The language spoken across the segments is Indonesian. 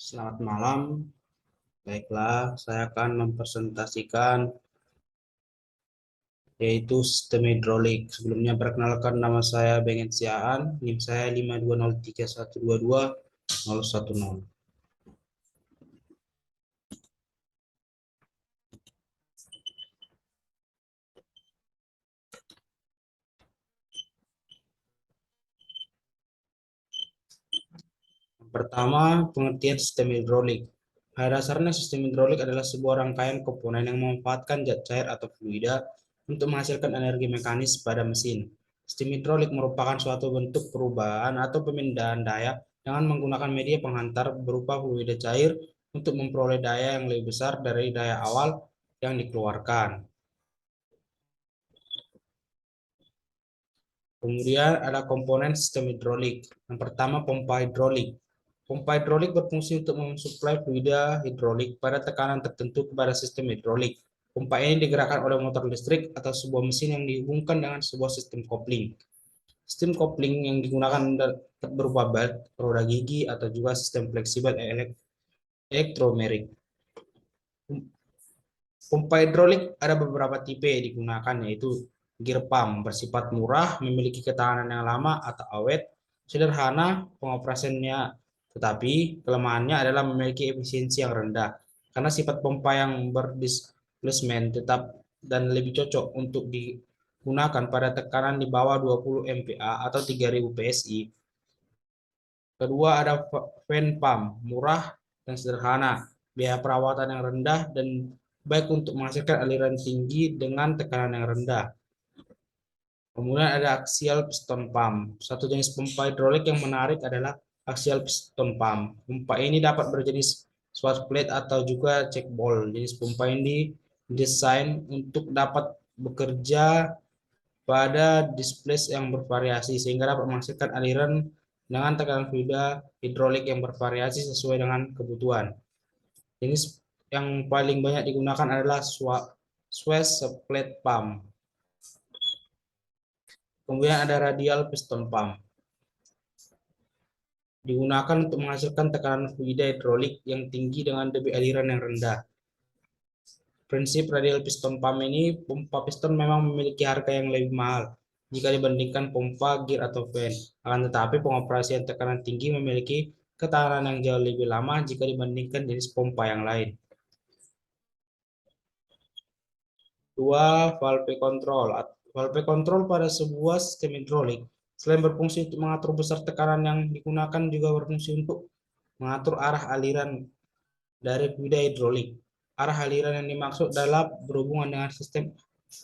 Selamat malam. Baiklah, saya akan mempresentasikan yaitu sistem hidrolik. Sebelumnya perkenalkan, nama saya Bengen Siaan, NIM saya 5203122 010. Pertama, pengertian sistem hidrolik. Pada dasarnya sistem hidrolik adalah sebuah rangkaian komponen yang memanfaatkan zat cair atau fluida untuk menghasilkan energi mekanis pada mesin. Sistem hidrolik merupakan suatu bentuk perubahan atau pemindahan daya dengan menggunakan media penghantar berupa fluida cair untuk memperoleh daya yang lebih besar dari daya awal yang dikeluarkan. Kemudian ada komponen sistem hidrolik. Yang pertama, pompa hidrolik. Pompa hidrolik berfungsi untuk mensuplai fluida hidrolik pada tekanan tertentu kepada sistem hidrolik. Pompa ini digerakkan oleh motor listrik atau sebuah mesin yang dihubungkan dengan sebuah sistem kopling. Sistem kopling yang digunakan berupa belt, roda gigi, atau juga sistem fleksibel elektromerik. Pompa hidrolik ada beberapa tipe yang digunakan, yaitu gear pump bersifat murah, memiliki ketahanan yang lama atau awet, sederhana pengoperasiannya, tetapi kelemahannya adalah memiliki efisiensi yang rendah karena sifat pompa yang berdisplacement tetap dan lebih cocok untuk digunakan pada tekanan di bawah 20 MPa atau 3000 PSI. Kedua ada fan pump, murah dan sederhana, biaya perawatan yang rendah dan baik untuk menghasilkan aliran tinggi dengan tekanan yang rendah. Kemudian ada axial piston pump. Satu jenis pompa hidrolik yang menarik adalah axial piston pump. Pompa ini dapat berjenis swat plate atau juga check ball. Jenis pompa ini didesain untuk dapat bekerja pada displace yang bervariasi sehingga dapat menghasilkan aliran dengan tekanan fluida hidrolik yang bervariasi sesuai dengan kebutuhan. Jenis yang paling banyak digunakan adalah Swiss plate pump. Kemudian ada radial piston pump. Digunakan untuk menghasilkan tekanan fluida hidrolik yang tinggi dengan debit aliran yang rendah. Prinsip radial piston pump ini, pompa piston memang memiliki harga yang lebih mahal jika dibandingkan pompa gear atau fan. Akan tetapi pengoperasian tekanan tinggi memiliki ketahanan yang jauh lebih lama jika dibandingkan jenis pompa yang lain. Dua, valve control. Valve control pada sebuah sistem hidrolik selain berfungsi untuk mengatur besar tekanan yang digunakan juga berfungsi untuk mengatur arah aliran dari fluida hidrolik. Arah aliran yang dimaksud adalah berhubungan dengan sistem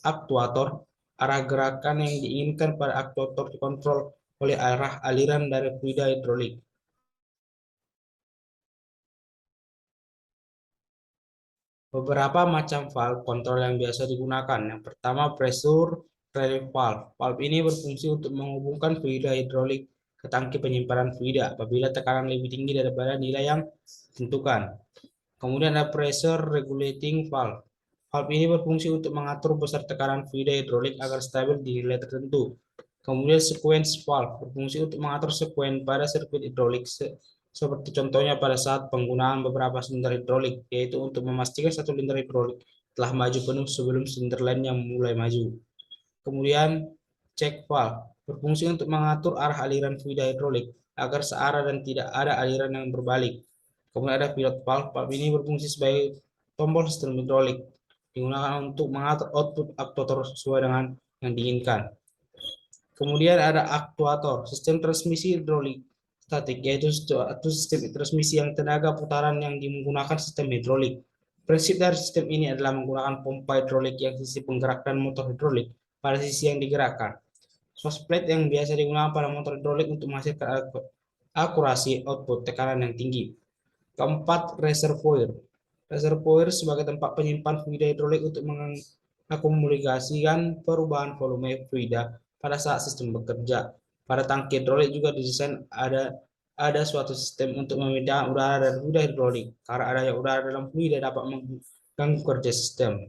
aktuator. Arah gerakan yang diinginkan pada aktuator dikontrol oleh arah aliran dari fluida hidrolik. Beberapa macam valve kontrol yang biasa digunakan. Yang pertama, pressure relief valve. Valve ini berfungsi untuk menghubungkan fluida hidrolik ke tangki penyimpanan fluida apabila tekanan lebih tinggi daripada nilai yang ditentukan. Kemudian ada pressure regulating valve. Valve ini berfungsi untuk mengatur besar tekanan fluida hidrolik agar stabil di nilai tertentu. Kemudian sequence valve berfungsi untuk mengatur sekuen pada sirkuit hidrolik seperti contohnya pada saat penggunaan beberapa silinder hidrolik, yaitu untuk memastikan satu silinder hidrolik telah maju penuh sebelum silinder lainnya mulai maju. Kemudian check valve berfungsi untuk mengatur arah aliran fluida hidrolik agar searah dan tidak ada aliran yang berbalik. Kemudian ada pilot valve. Valve ini berfungsi sebagai tombol sistem hidrolik, digunakan untuk mengatur output aktuator sesuai dengan yang diinginkan. Kemudian ada aktuator, sistem transmisi hidrolik statik, yaitu sistem transmisi yang tenaga putaran yang menggunakan sistem hidrolik. Prinsip dari sistem ini adalah menggunakan pompa hidrolik yang sisi penggerak dan motor hidrolik pada sisi yang digerakkan. Switch plate yang biasa digunakan pada motor hidrolik untuk menghasilkan akurasi output tekanan yang tinggi. Keempat, reservoir. Reservoir sebagai tempat penyimpan fluida hidrolik untuk mengakumulasikan perubahan volume fluida pada saat sistem bekerja. Pada tangki hidrolik juga didesain ada suatu sistem untuk memindahkan udara dan fluida hidrolik. Karena adanya udara dalam fluida dapat mengganggu kerja sistem.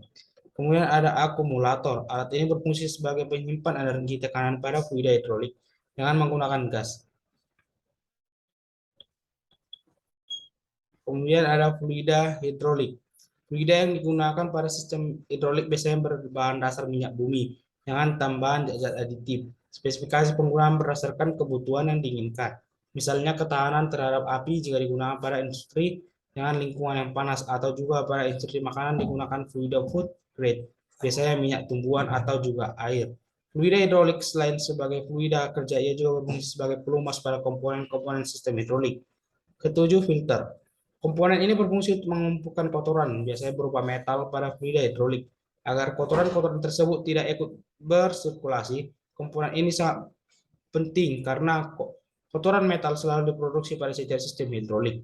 Kemudian ada akumulator. Alat ini berfungsi sebagai penyimpan energi tekanan pada fluida hidrolik dengan menggunakan gas. Kemudian ada fluida hidrolik. Fluida yang digunakan pada sistem hidrolik biasanya berbahan dasar minyak bumi dengan tambahan zat-zat aditif. Spesifikasi penggunaan berdasarkan kebutuhan yang diinginkan. Misalnya ketahanan terhadap api jika digunakan pada industri dengan lingkungan yang panas, atau juga pada industri makanan digunakan fluida food grade, biasanya minyak tumbuhan atau juga air. Fluida hidrolik selain sebagai fluida kerja, ia juga berfungsi sebagai pelumas pada komponen-komponen sistem hidrolik. Ketujuh, filter. Komponen ini berfungsi untuk mengumpulkan kotoran, biasanya berupa metal pada fluida hidrolik. Agar kotoran-kotoran tersebut tidak ikut bersirkulasi, komponen ini sangat penting karena kotoran metal selalu diproduksi pada setiap sistem hidrolik.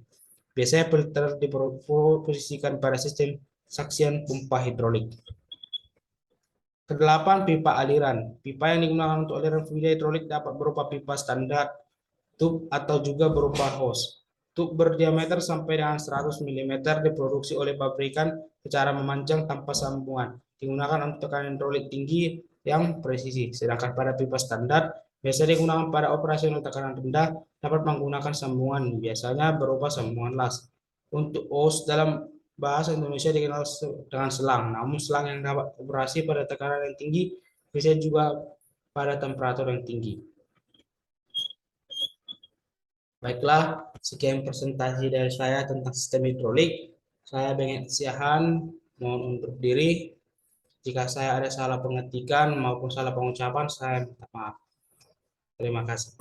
Biasanya filter diposisikan pada sistem saksian pompa hidrolik. Kedelapan, pipa aliran. Pipa yang digunakan untuk aliran fluida hidrolik dapat berupa pipa standar, tub, atau juga berupa hose. Tub berdiameter sampai dengan 100 mm diproduksi oleh pabrikan secara memanjang tanpa sambungan. Digunakan untuk tekanan hidrolik tinggi yang presisi. Sedangkan pada pipa standar biasanya digunakan pada operasional tekanan rendah, dapat menggunakan sambungan, biasanya berupa sambungan las. Untuk hose dalam bahasa Indonesia dikenal dengan selang, namun selang yang dapat operasi pada tekanan yang tinggi bisa juga pada temperatur yang tinggi. Baiklah, sekian presentasi dari saya tentang sistem hidrolik. Saya Benget Siahan, mohon undur diri. Jika saya ada salah pengetikan maupun salah pengucapan, saya minta maaf. Terima kasih.